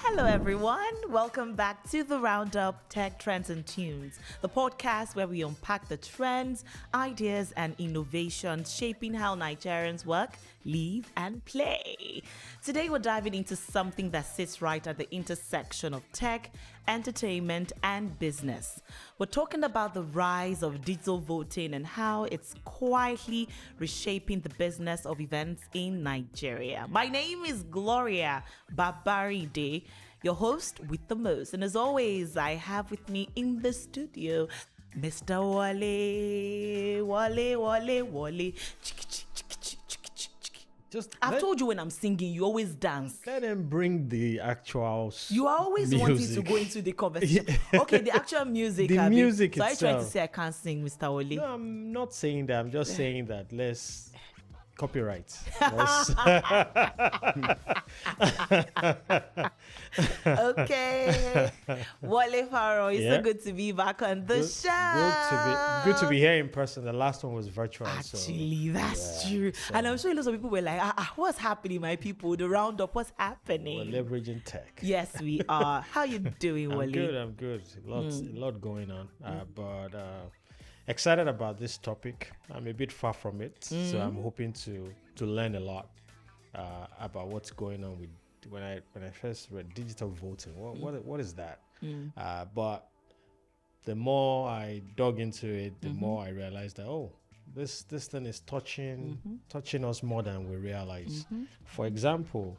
Hello, everyone. Welcome back to the RoundUp Tech Trends and Tunes, the podcast where we unpack the trends, ideas, and innovations shaping how Nigerians work, live, and play. Today, we're diving into something that sits right at the intersection of tech, entertainment, and business. We're talking about the rise of digital voting and how it's quietly reshaping the business of events in Nigeria. My name is Gloria Babaride, your host with the most. And as always, I have with me in the studio Mr. Wale. I've told you when I'm singing, you always dance. Let them bring the actual You are always wanting to go into the conversation. Okay, the actual music. The music so itself. are you trying to say I can't sing, Mr. Wale? No, I'm not saying that. I'm just saying that let's copyright. Okay. Wale Faro, it's so good to be back on the show. Good to be here in person. The last one was virtual. Actually, that's true. And I'm sure lots of people were like, what's happening, my people? The roundup, what's happening? We're leveraging tech. Yes, we are. How you doing, Wale? I'm good. A lot going on. But excited about this topic. I'm a bit far from it. So I'm hoping to learn a lot about what's going on with when I first read digital voting. What is that? But the more I dug into it, the more I realized that this thing is touching us more than we realize. For example,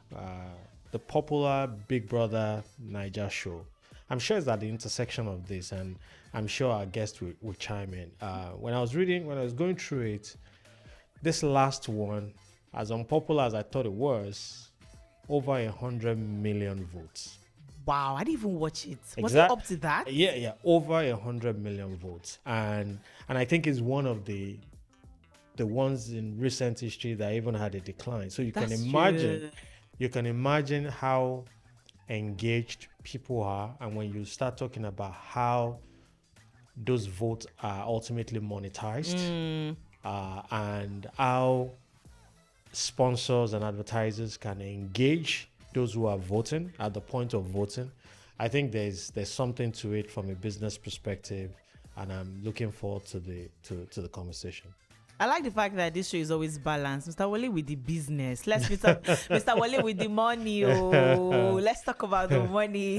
the popular Big Brother Naija show. I'm sure it's at the intersection of this, and I'm sure our guest will chime in. When I was going through it, this last one, as unpopular as I thought it was, over 100 million votes. Wow, I didn't even watch it. Was it up to that? Yeah, over 100 million votes, and I think it's one of the ones in recent history that even had a decline. So you can imagine how engaged people are, and when you start talking about how those votes are ultimately monetized, and how sponsors and advertisers can engage those who are voting at the point of voting, I think there's something to it from a business perspective, and I'm looking forward to the conversation. I like the fact that this show is always balanced. Mr. Wale with the business. Let's Mr. Wale with the money. Let's talk about the money.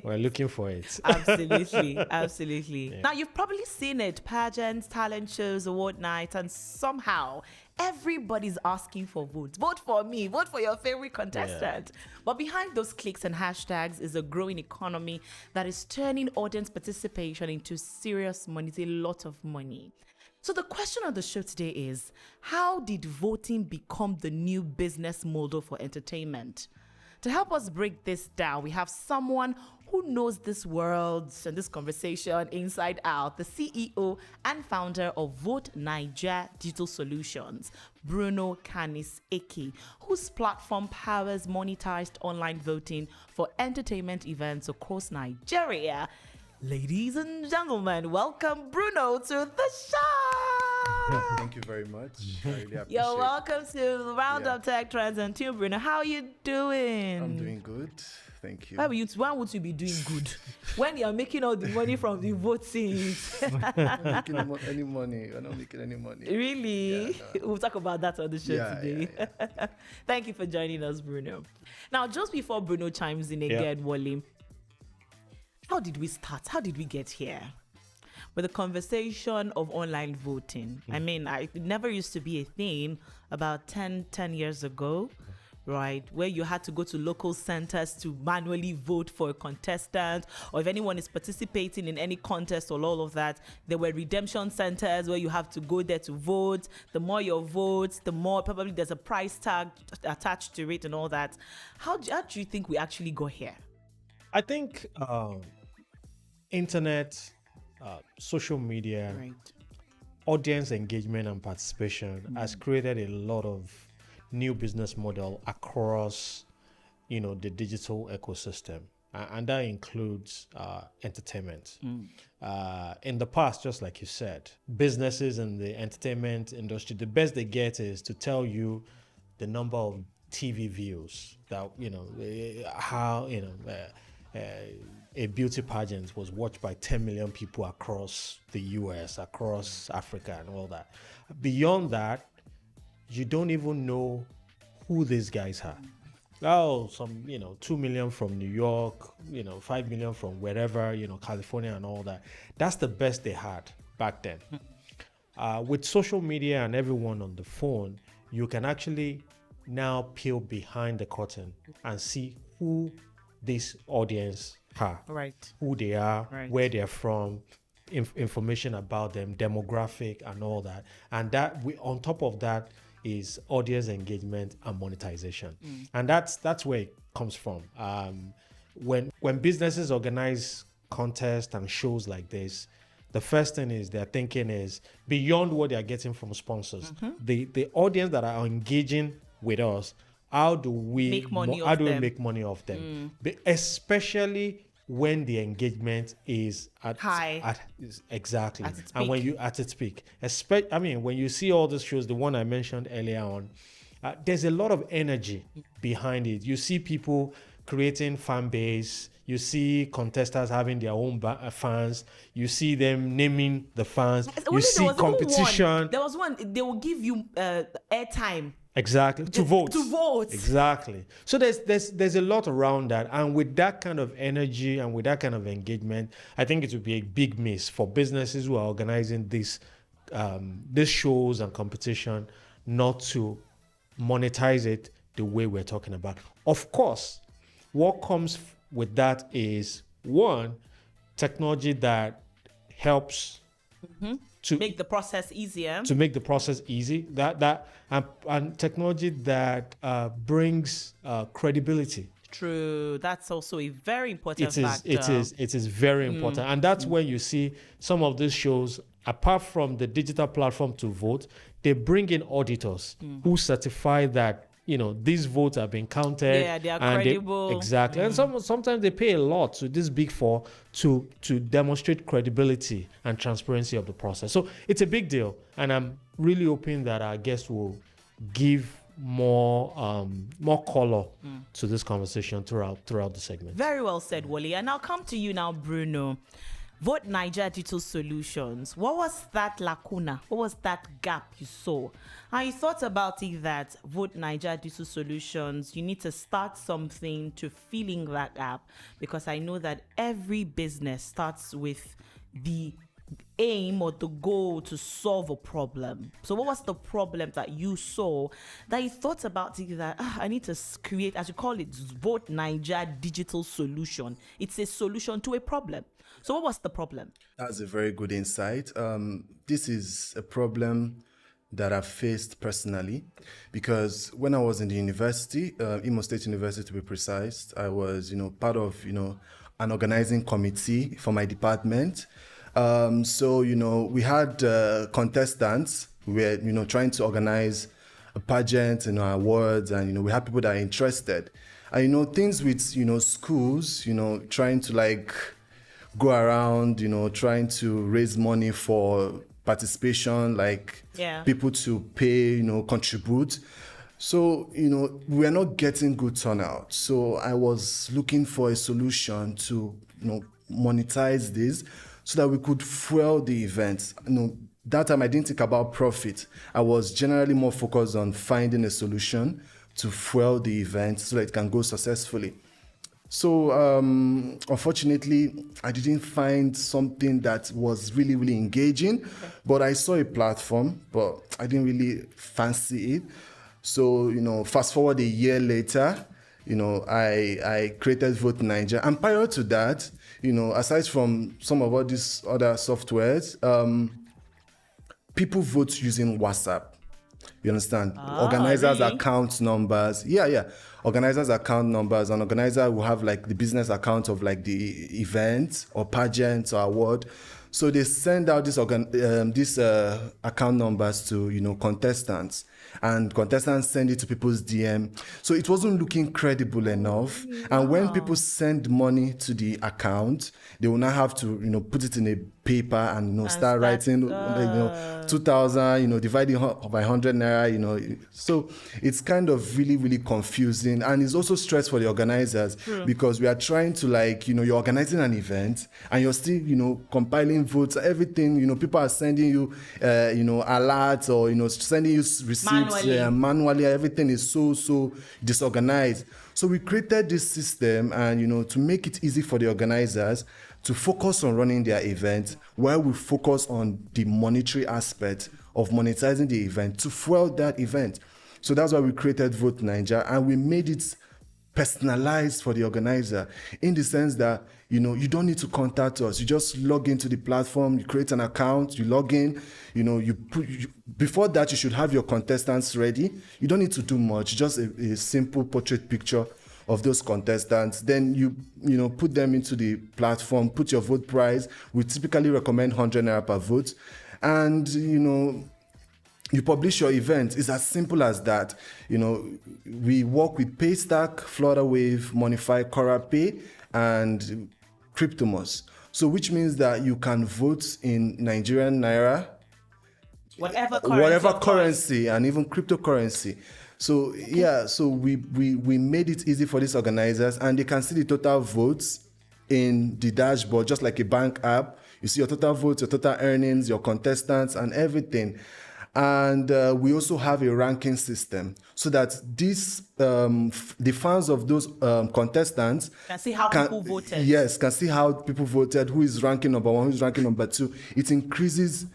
We're looking for it. Absolutely. Yeah. Now, you've probably seen it. Pageants, talent shows, award nights, and somehow everybody's asking for votes. Vote for me. Vote for your favorite contestant. Yeah. But behind those clicks and hashtags is a growing economy that is turning audience participation into serious money. It's a lot of money. So the question on the show today is, how did voting become the new business model for entertainment? To help us break this down, we have someone who knows this world and this conversation inside out, the CEO and founder of VoteNaija Digital Solutions, Bruno Canice Eke, whose platform powers monetized online voting for entertainment events across Nigeria. Ladies and gentlemen, welcome Bruno to the show. Thank you very much. I really appreciate it. You're welcome to the RoundUp Tech Trends and Tunes, Bruno. How are you doing? I'm doing good. Thank you. Why would you be doing good when you're making all the money from the voting? I'm not making any money. We're not making any money. Really? Yeah, no. We'll talk about that on the show today. Yeah. Thank you for joining us, Bruno. Now, just before Bruno chimes in again, Wale, how did we start? How did we get here? With the conversation of online voting. I mean, it never used to be a thing about 10 years ago, right? Where you had to go to local centers to manually vote for a contestant, or if anyone is participating in any contest or all of that, there were redemption centers where you have to go there to vote. The more your votes, the more probably there's a price tag attached to it and all that. How do you think we actually got here? I think internet, social media, audience engagement and participation has created a lot of new business model across, the digital ecosystem. and that includes entertainment. In the past, just like you said, businesses in the entertainment industry, the best they get is to tell you the number of TV views that, how, a beauty pageant was watched by 10 million people across the US, across Africa and all that. Beyond that, you don't even know who these guys are. Oh, 2 million from New York, 5 million from wherever, California and all that. That's the best they had back then. With social media and everyone on the phone, you can actually now peel behind the curtain and see who this audience are, right? Who they are, right. Where they're from, information about them, demographic and all that. And that on top of that is audience engagement and monetization. And that's where it comes from. When businesses organize contests and shows like this, the first thing is they're thinking is beyond what they're getting from sponsors. The audience that are engaging with us, how do we make money off them? Especially when the engagement is at high. Exactly. At its and peak. when you at its peak. When you see all these shows, the one I mentioned earlier on, there's a lot of energy behind it. You see people creating fan base. You see contestants having their own fans. You see them naming the fans. You see competition. There was one. They will give you airtime. Exactly. To vote. Exactly. So there's a lot around that. And with that kind of energy and with that kind of engagement, I think it would be a big miss for businesses who are organizing these shows and competition not to monetize it the way we're talking about. Of course, what comes with that is, one, technology that helps to make the process easier. To make the process easy, and technology that brings credibility. True, that's also a very important factor. It is very important, and that's when you see some of these shows. Apart from the digital platform to vote, they bring in auditors who certify that these votes have been counted. Yeah, they are credible. Exactly, and sometimes they pay a lot to this Big Four to demonstrate credibility and transparency of the process. So it's a big deal, and I'm really hoping that our guests will give more color to this conversation throughout the segment. Very well said, Wally. And I'll come to you now, Bruno. VoteNaija Digital Solutions. What was that lacuna? What was that gap you saw? And you thought about it that VoteNaija Digital Solutions, you need to start something to filling that gap, because I know that every business starts with the aim or the goal to solve a problem. So what was the problem that you saw that you thought about it that I need to create, as you call it, VoteNaija Digital Solution? It's a solution to a problem. So what was the problem? That's a very good insight. This is a problem that I've faced personally, because when I was in the university, Imo State University to be precise, I was, part of, an organizing committee for my department. So, we had contestants. We were, trying to organize a pageant, awards, and, we had people that are interested. And, things with, schools, trying to go around, trying to raise money for participation, people to pay, contribute. So, we're not getting good turnout. So I was looking for a solution to, monetize this so that we could fuel the events. That time I didn't think about profit. I was generally more focused on finding a solution to fuel the event so that it can go successfully. So, unfortunately, I didn't find something that was really, really engaging, but I saw a platform, but I didn't really fancy it. So, fast forward a year later, I created VoteNaija. And prior to that, aside from some of all these other softwares, people vote using WhatsApp. You understand? Organizers' really? account numbers. Yeah. Organizers' account numbers. An organizer will have the business account of the event or pageant or award. So they send out these account numbers to contestants, and contestants send it to people's DM. So it wasn't looking credible enough. And when people send money to the account, they will now have to put it in a paper and start writing 2,000 dividing by 100 naira. So it's kind of really, really confusing, and it's also stress for the organizers. True. Because we are trying to you're organizing an event and you're still compiling votes, everything. People are sending you alerts or sending you receipts manually. Everything is so disorganized. So we created this system, and to make it easy for the organizers to focus on running their event, while we focus on the monetary aspect of monetizing the event to fuel that event. So that's why we created VoteNaija, and we made it personalized for the organizer, in the sense that you don't need to contact us. You just log into the platform, you create an account, you log in, before that you should have your contestants ready. You don't need to do much, just a simple portrait picture of those contestants. Then you put them into the platform, put your vote price. We typically recommend 100 naira per vote, and you publish your event. It's as simple as that. We work with Paystack, Florida Wave, Monify, CoraPay, and Cryptomos. So which means that you can vote in Nigerian naira, whatever currency, and even cryptocurrency. So so we made it easy for these organizers, and they can see the total votes in the dashboard, just like a bank app. You see your total votes, your total earnings, your contestants, and everything. And we also have a ranking system, so that the fans of those contestants can see how people voted. Yes, can see how people voted, who is ranking number 1, who is ranking number 2. It increases,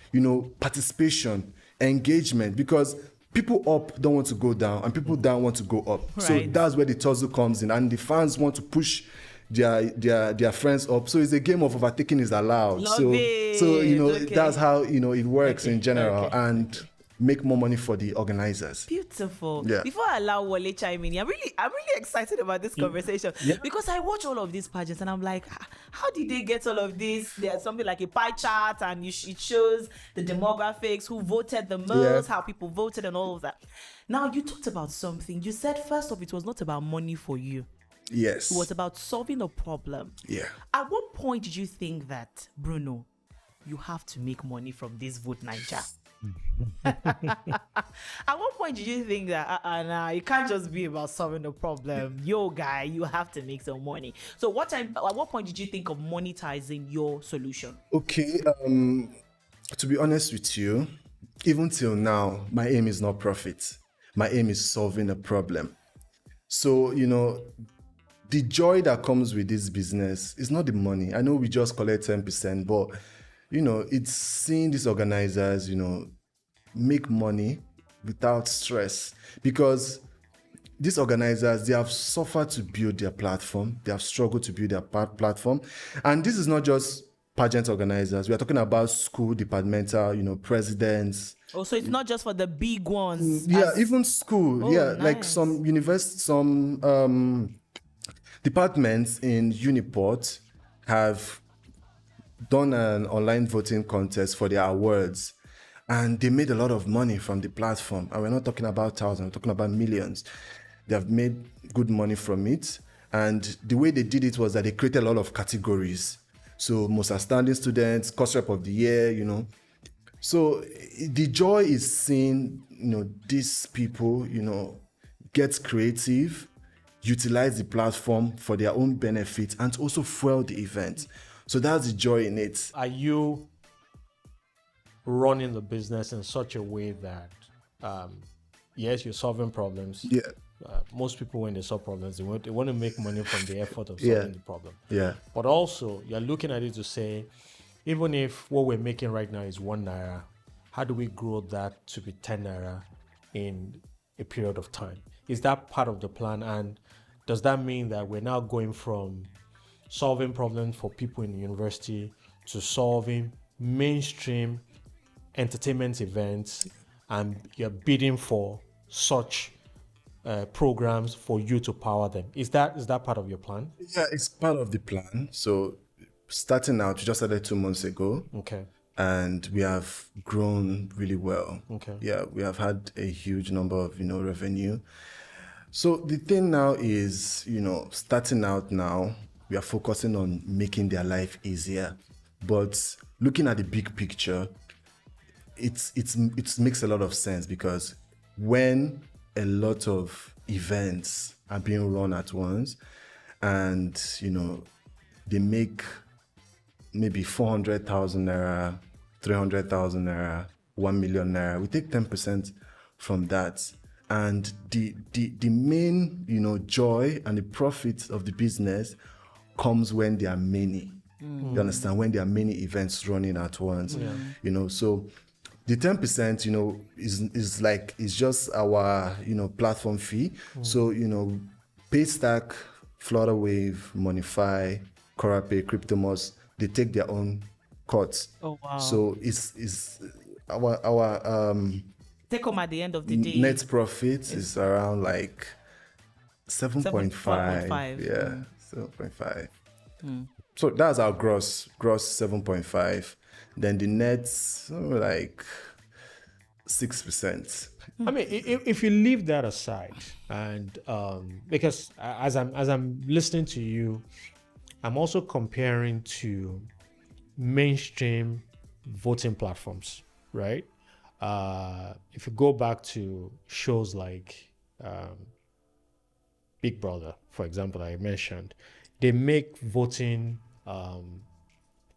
participation, engagement, because people up don't want to go down, and people down want to go up. Right. So that's where the tussle comes in, and the fans want to push their friends up. So it's a game of overtaking is allowed. So that's how it works in general, and make more money for the organizers. Beautiful. Yeah. Before I allow Wale chime in, I'm really excited about this conversation, because I watch all of these pageants and I'm like, how did they get all of this? There's something like a pie chart, and it shows the demographics, who voted the most, how people voted, and all of that. Now, you talked about something. You said first off, it was not about money for you. Yes. It was about solving a problem. Yeah. At what point did you think that, Bruno, you have to make money from this VoteNaija? At what point did you think that nah, it can't just be about solving the problem? Yo, guy, you have to make some money. So at what point did you think of monetizing your solution? Okay, to be honest with you, even till now, my aim is not profit. My aim is solving a problem. So, the joy that comes with this business is not the money. I know we just collect 10%, but, it's seeing these organizers, make money without stress. Because these organizers, they have suffered to build their platform. They have struggled to build their platform. And this is not just pageant organizers. We are talking about school, departmental, presidents. Oh, so it's not just for the big ones. Yeah, even school. Oh, yeah, nice. Like some departments in Uniport have done an online voting contest for their awards, and they made a lot of money from the platform. And we're not talking about thousands, we're talking about millions. They have made good money from it. And the way they did it was that they created a lot of categories. So most outstanding students, course rep of the year, So the joy is seeing, these people, get creative, utilize the platform for their own benefit, and also fuel the event. So that's the joy in it. Are you running the business in such a way that, yes, you're solving problems? Yeah. Most people, when they solve problems, they want to make money from the effort of solving the problem. Yeah. But also, you're looking at it to say, even if what we're making right now is 1 naira, how do we grow that to be 10 naira in a period of time? Is that part of the plan? And does that mean that we're now going from solving problems for people in the university to solving mainstream entertainment events, and you're bidding for such programs for you to power them? Is that part of your plan? Yeah, it's part of the plan. So starting out, we just started 2 months ago. Okay. And we have grown really well. Okay. Yeah, we have had a huge number of, revenue. So the thing now is, starting out now, we are focusing on making their life easier. But looking at the big picture, it makes a lot of sense, because when a lot of events are being run at once, and they make maybe 400,000 naira, 300,000 naira, 1 million naira, we take 10% from that, and the main joy and the profit of the business comes when there are many. You understand? When there are many events running at once. So the 10%, is just our, platform fee. So, Paystack, Flutterwave, Monify, Corapay, Cryptomos, they take their own cuts. Oh wow! So it's our take home at the end of the day. Net profit is around like 7.5. 7.5. Yeah, 7.5. So that's our gross 7.5. Then the net's like 6%. I mean, if you leave that aside, and because as I'm listening to you, I'm also comparing to mainstream voting platforms, right? If you go back to shows like Big Brother, for example, I mentioned, they make voting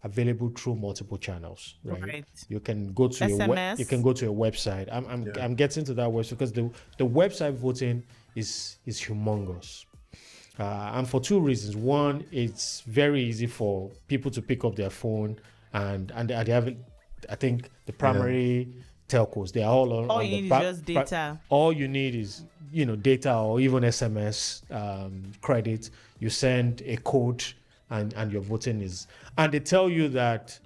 available through multiple channels, right? You can go to SMS. you can go to a website. I'm getting to that website because the website voting is humongous. And for two reasons. One, it's very easy for people to pick up their phone and they have, I think, the primary telcos. They are all on. All you need is just data. All you need is data or even SMS credit. You send a code and your voting is. And they tell you that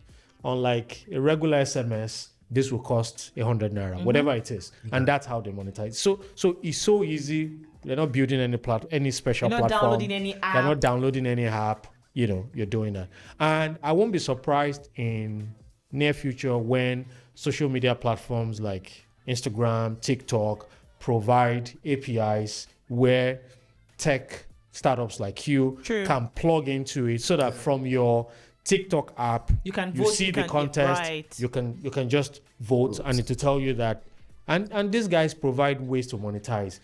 unlike a regular SMS, this will cost 100 naira, whatever it is, and that's how they monetize. So it's so easy. They're not building any special You're not platform. downloading any app. They're not downloading any app. You're doing that, and I won't be surprised in near future when social media platforms like Instagram, TikTok provide APIs where tech startups like you can plug into it, so that from your TikTok app, you can you vote, see the contest, right. you can just vote, and it will tell you that. And these guys provide ways to monetize.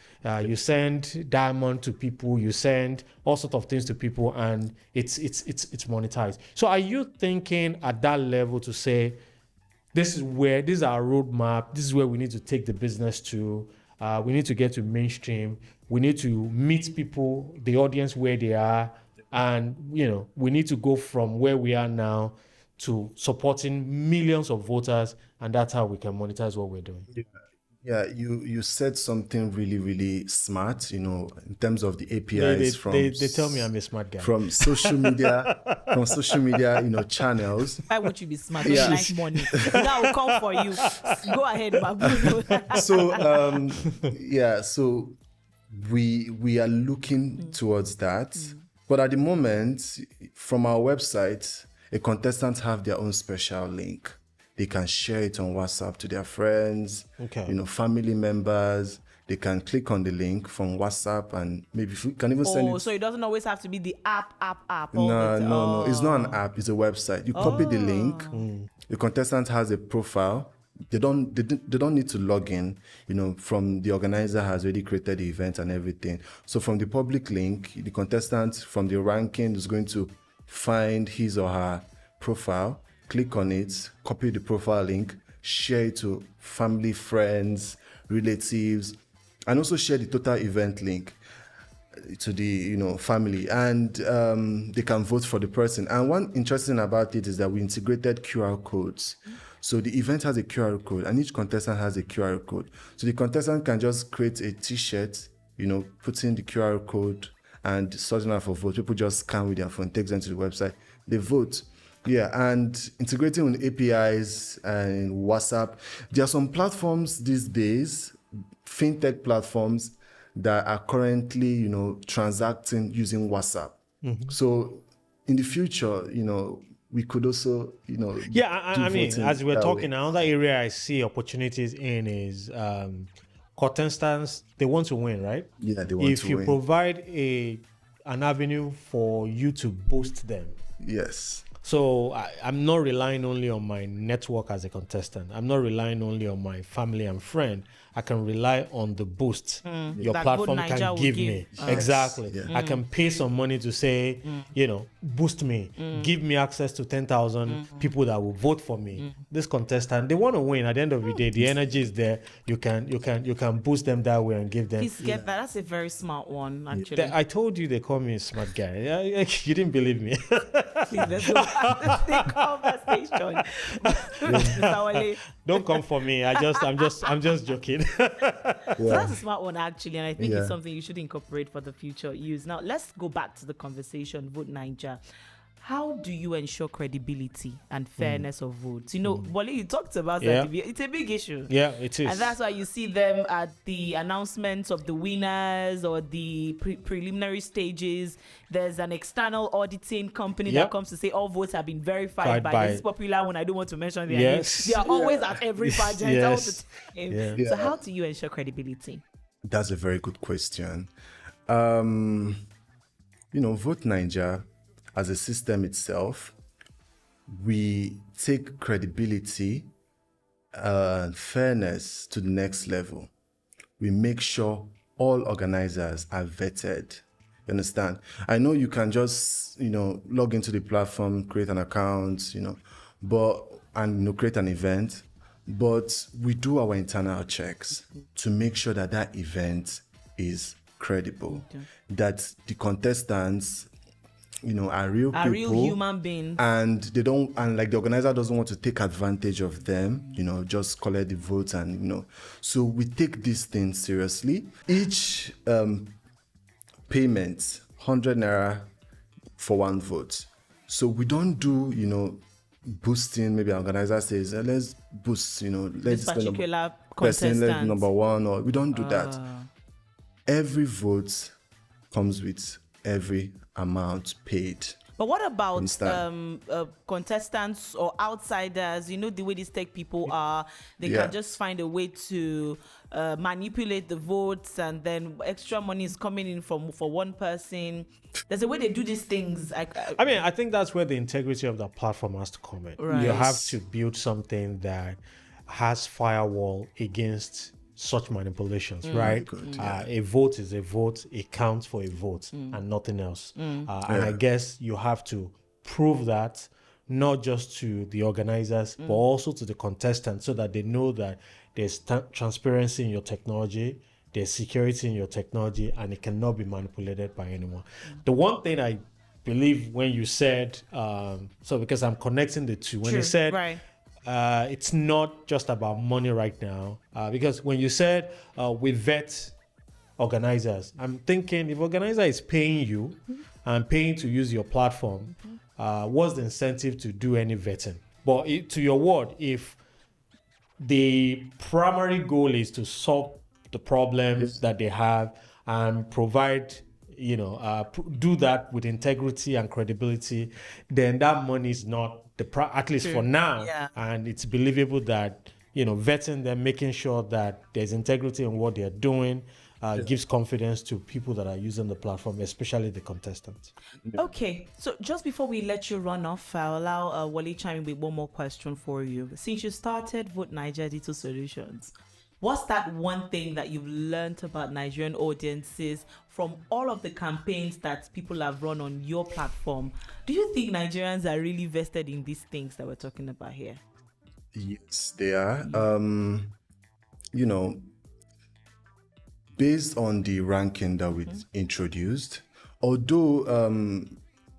You send diamond to people, you send all sorts of things to people, and it's monetized. So are you thinking at that level to say, this is our roadmap, this is where we need to take the business to, we need to get to mainstream, we need to meet people, the audience where they are, and we need to go from where we are now to supporting millions of voters, and that's how we can monetize what we're doing. Yeah, you said something really, really smart, in terms of the APIs they tell me I'm a smart guy. From social media, channels. Why would you be smart? You like money. That will come for you. Go ahead, Babu. So we are looking towards that. But at the moment, from our website, a contestant have their own special link. They can share it on WhatsApp to their friends, family members. They can click on the link from WhatsApp, and maybe you can even send it. So it doesn't always have to be the app. No. It's not an app. It's a website. You copy the link. The contestant has a profile. They don't need to log in. From the organizer has already created the event and everything. So from the public link, the contestant from the ranking is going to find his or her profile. Click on it, copy the profile link, share it to family, friends, relatives, and also share the total event link to the family, and they can vote for the person. And one interesting about it is that we integrated QR codes. So the event has a QR code, and each contestant has a QR code. So the contestant can just create a T-shirt, put in the QR code and sorting out for vote. People just scan with their phone, takes them to the website, they vote. Yeah, and integrating with APIs and WhatsApp. There are some platforms these days, fintech platforms, that are currently, transacting using WhatsApp. So in the future, we could also, Yeah, I mean, voting as we're that talking, way. another area I see opportunities in is contestants. They want to win, right? Yeah, they want If to you win. provide an avenue for you to boost them. Yes. So I'm not relying only on my network as a contestant. I'm not relying only on my family and friend. I can rely on the boost your That platform VoteNaija can will give give. me. Yes. Exactly. Yeah. I can pay some money to say, boost me, give me access to 10,000 people that will vote for me. This contestant, they want to win. At the end of the day, the energy is there. You can boost them that way and give them. Please get that. That's a very smart one, actually. I told you they call me a smart guy. You didn't believe me. Please, let's go back to the conversation. Mr. Wale. Don't come for me. I'm just joking. So that's a smart one, actually, and I think Yeah. it's something you should incorporate for the future use. Now, let's go back to the conversation. VoteNaija. How do you ensure credibility and fairness of votes? Wale, you talked about Yeah. that. It's a big issue. Yeah, it is. And that's why you see them at the announcements of the winners or the preliminary stages. There's an external auditing company Yep. that comes to say all votes have been verified by this popular one. I don't want to mention their Yes. names. They are always at every pageant all the Yes. time. Yeah. So how do you ensure credibility? That's a very good question. VoteNaija, as a system itself, we take credibility and fairness to the next level. We make sure all organizers are vetted. You understand? I know you can just, log into the platform, create an account, and create an event, but we do our internal checks to make sure that that event is credible, that the contestants, are real people, real human beings, and they don't, and like the organizer doesn't want to take advantage of them, just collect the votes and so we take these things seriously. Each payment, 100 naira for one vote. So we don't do boosting. Maybe an organizer says let's boost, let's this particular person, let's contestant. number one, or we don't do that. Every vote comes with every amount paid. But what about Understand? contestants or outsiders? The way these tech people are, they Yeah. can just find a way to manipulate the votes, and then extra money is coming in for one person. There's a way they do these things. I mean, I think that's where the integrity of the platform has to come in. Right. You have Yes. to build something that has firewall against such manipulations, right? Good, A vote is a vote. It counts for a vote and nothing else. And I guess you have to prove that not just to the organizers, but also to the contestants, so that they know that there's transparency in your technology, there's security in your technology, and it cannot be manipulated by anyone. The one thing I believe when you said, because I'm connecting the two, when you said, right. it's not just about money right now, because when you said we vet organizers, I'm thinking if organizer is paying you and paying to use your platform, what's the incentive to do any vetting? But to your word, if the primary goal is to solve the problems that they have and provide, do that with integrity and credibility, then that money is not at least for now. Yeah. And it's believable that, vetting them, making sure that there's integrity in what they're doing, gives confidence to people that are using the platform, especially the contestants. Okay, so just before we let you run off, I'll allow Wale chime in with one more question for you. Since you started VoteNaija Digital Solutions, what's that one thing that you've learned about Nigerian audiences from all of the campaigns that people have run on your platform? Do you think Nigerians are really vested in these things that we're talking about here? Yes, they are. Based on the ranking that we introduced, although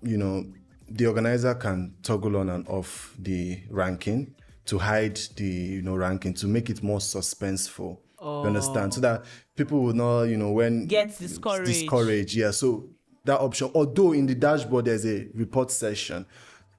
the organizer can toggle on and off the ranking to hide the ranking, to make it more suspenseful. You understand? So that people will not, when Get discouraged. Yeah. So that option, although in the dashboard there's a report section,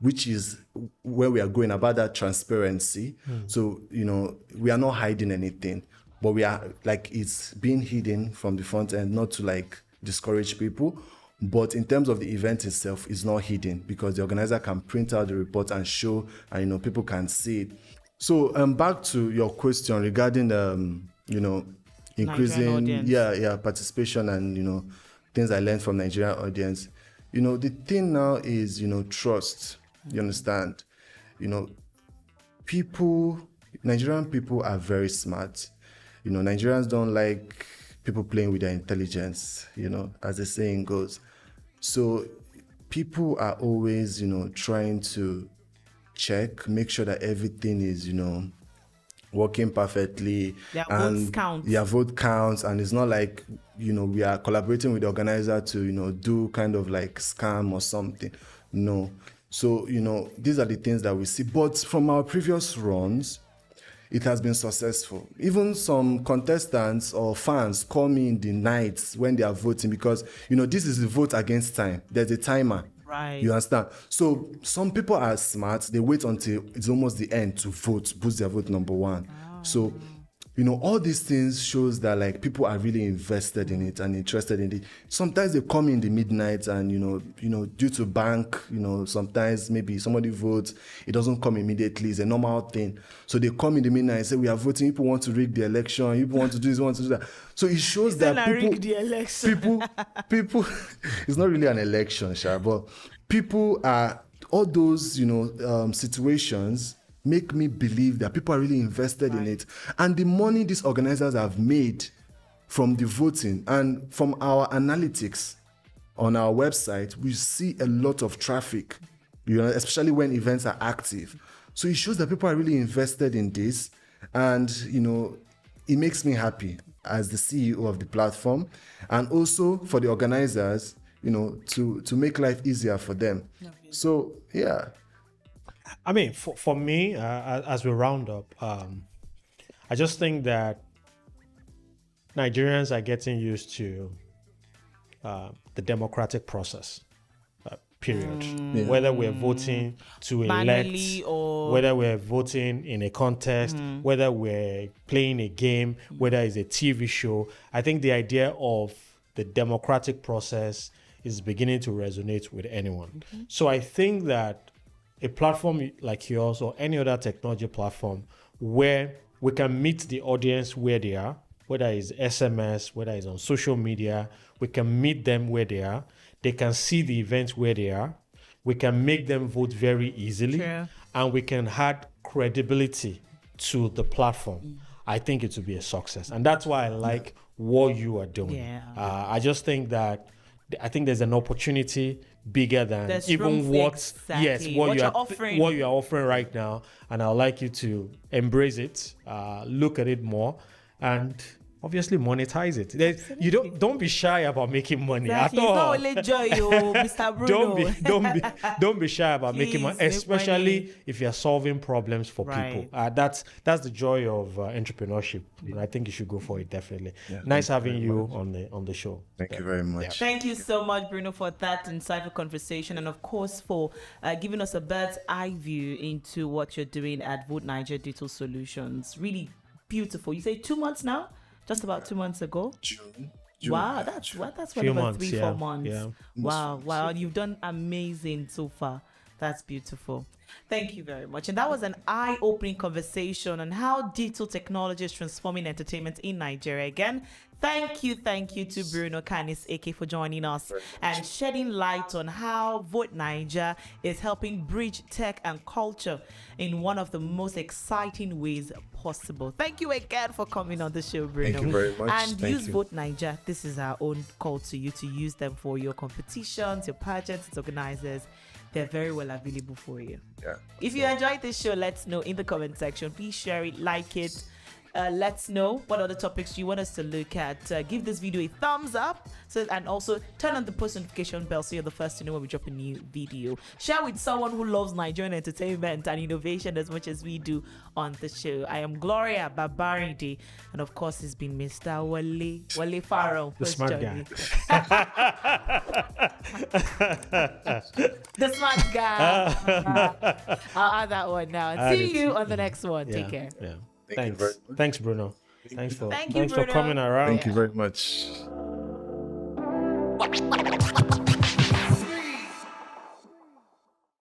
which is where we are going about that transparency. So, we are not hiding anything, but we are it's being hidden from the front end, not to discourage people. But in terms of the event itself, it's not hidden because the organizer can print out the report and show, and people can see it. So back to your question regarding increasing participation and things I learned from Nigerian audience. The thing now is trust. You understand? Nigerian people are very smart. Nigerians don't like people playing with their intelligence, as the saying goes. So people are always, trying to make sure that everything is, working perfectly. Their vote counts. And it's not like, we are collaborating with the organizer to, do kind of like scam or something. No. So, these are the things that we see. But from our previous runs, it has been successful. Even some contestants or fans call me in the nights when they are voting because, this is the vote against time. There's a timer. Right. You understand? So some people are smart. They wait until it's almost the end to vote, boost their vote number one. Oh. So, all these things shows that like people are really invested in it and interested in it. Sometimes they come in the midnight and, due to bank, sometimes maybe somebody votes, it doesn't come immediately. It's a normal thing. So they come in the midnight and say, we are voting. People want to rig the election. People want to do this, want to do that. So it shows that people, it's not really an election, Sha, but people are, all those, situations make me believe that people are really invested in it. And the money these organizers have made from the voting and from our analytics on our website, we see a lot of traffic, especially when events are active. So it shows that people are really invested in this. And, it makes me happy as the CEO of the platform, and also for the organizers, to make life easier for them. So, yeah. I mean, for me, as we round up, I just think that Nigerians are getting used to the democratic process, period. Whether we're voting to manually elect, or whether we're voting in a contest, whether we're playing a game, whether it's a TV show, I think the idea of the democratic process is beginning to resonate with anyone. So I think that a platform like yours or any other technology platform where we can meet the audience where they are, whether it's SMS, whether it's on social media, we can meet them where they are. They can see the events where they are. We can make them vote very easily. True. And we can add credibility to the platform. I think it will be a success. And that's why I like what you are doing. I just think that I think there's an opportunity bigger than There's even what you're what you are offering right now, and I'd like you to embrace it, look at it more, and obviously monetize it. You don't be shy about making money at all. It's not only joy, Mr. Bruno. don't be shy about making money, especially if you're solving problems for people. That's the joy of entrepreneurship. And I think you should go for it, definitely. Nice having you on the show. Thank you very much. Thank you so much, Bruno, for that insightful conversation, and of course for giving us a bird's eye view into what you're doing at VoteNaija Digital Solutions. Really beautiful. You say 2 months now? Just about 2 months ago. June. Wow, that's what about 3-4 months. Yeah. Wow, you've done amazing so far. That's beautiful. Thank you very much. And that was an eye-opening conversation on how digital technology is transforming entertainment in Nigeria. Again, thank you to Bruno Canice Eke for joining us and shedding light on how VoteNaija is helping bridge tech and culture in one of the most exciting ways possible. Thank you again for coming on the show, Bruno. Thank you very much. And use VoteNaija. This is our own call to you to use them for your competitions, your pageants, its organizers. They're very well available for you. Yeah. If you enjoyed this show, let's know in the comment section. Please share it, like it. Let's know what other topics you want us to look at. Give this video a thumbs up, and also turn on the post notification bell so you're the first to know when we drop a new video. Share with someone who loves Nigerian entertainment and innovation as much as we do on the show. I am Gloria Babaride, and of course it's been Mr. Wale Farrell. The smart guy. The smart guy. I'll add that one now. See you on the next one. Take care. Thanks, Bruno. Thanks for Bruno. coming around. Thank you very much.